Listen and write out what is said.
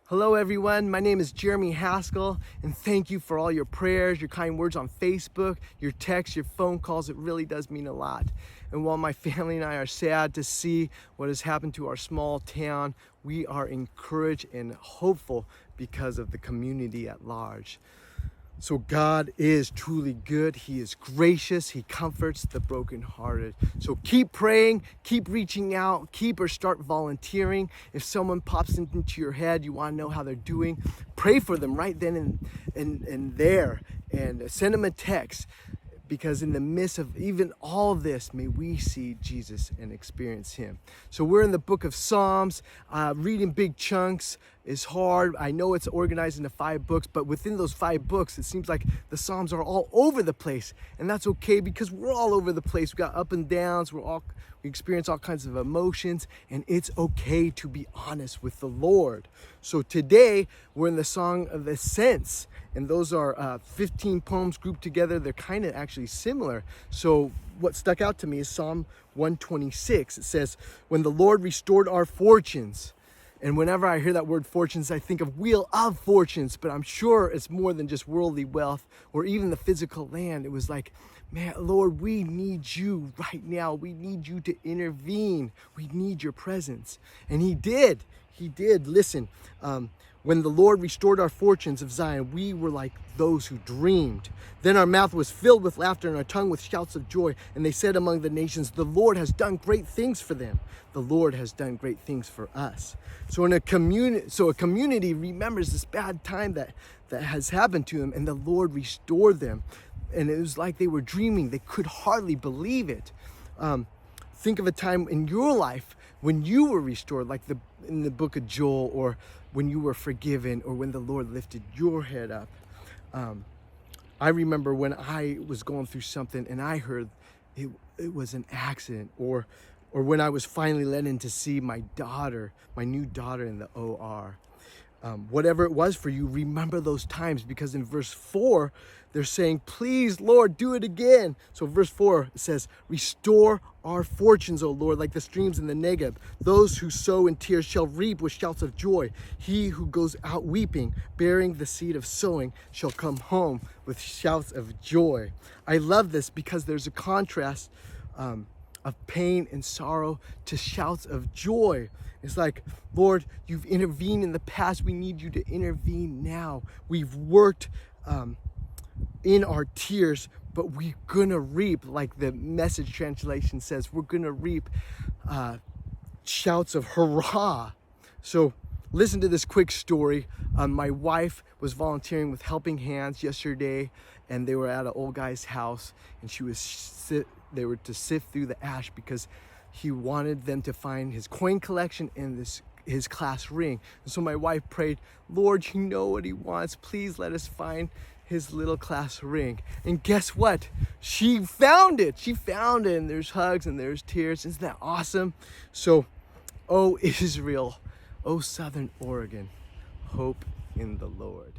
Hello everyone, my name is Jeremy Haskell, and thank you for all your prayers, your kind words on Facebook, your texts, your phone calls. It really does mean a lot. And while my family and I are sad to see what has happened to our small town, we are encouraged and hopeful because of the community at large. So God is truly good. He is gracious. He comforts the brokenhearted. So keep praying, keep reaching out, keep or start volunteering. If someone pops into your head, you want to know how they're doing, pray for them right then and there, and send them a text. Because in the midst of even all of this, may we see Jesus and experience him. So we're in the book of Psalms. Reading big chunks is hard. I know it's organized into 5 books, but within those 5 books, it seems like the Psalms are all over the place. And that's okay, because we're all over the place. We got up and downs. We experience all kinds of emotions, and it's okay to be honest with the Lord. So today we're in the Song of Ascents, and those are 15 poems grouped together. They're kind of actually similar. So what stuck out to me is Psalm 126. It says, "When the Lord restored our fortunes." And whenever I hear that word fortunes, I think of Wheel of Fortunes, but I'm sure it's more than just worldly wealth or even the physical land. It was like, man, Lord, we need you right now. We need you to intervene. We need your presence. And he did. He did. Listen, when the Lord restored our fortunes of Zion, we were like those who dreamed. Then our mouth was filled with laughter and our tongue with shouts of joy. And they said among the nations, the Lord has done great things for them. The Lord has done great things for us. So a community remembers this bad time that has happened to them, and the Lord restored them. And it was like they were dreaming. They could hardly believe it. Think of a time in your life when you were restored, like in the book of Joel, or when you were forgiven, or when the Lord lifted your head up. I remember when I was going through something and I heard it was an accident, or when I was finally let in to see my new daughter in the OR. Whatever it was for you, remember those times, because in verse 4, they're saying, please, Lord, do it again. So verse 4 says, restore our fortunes, O Lord, like the streams in the Negeb. Those who sow in tears shall reap with shouts of joy. He who goes out weeping, bearing the seed of sowing, shall come home with shouts of joy. I love this because there's a contrast of pain and sorrow to shouts of joy. It's like, Lord, you've intervened in the past. We need you to intervene now. We've worked in our tears, but we're gonna reap, like the Message translation says, we're gonna reap shouts of hurrah. So listen to this quick story. My wife was volunteering with Helping Hands yesterday, and they were at an old guy's house, and they were to sift through the ash because he wanted them to find his coin collection and his class ring. And so my wife prayed, Lord, you know what he wants. Please let us find his little class ring. And guess what? She found it. She found it, and there's hugs and there's tears. Isn't that awesome? So, oh Israel, oh Southern Oregon, hope in the Lord.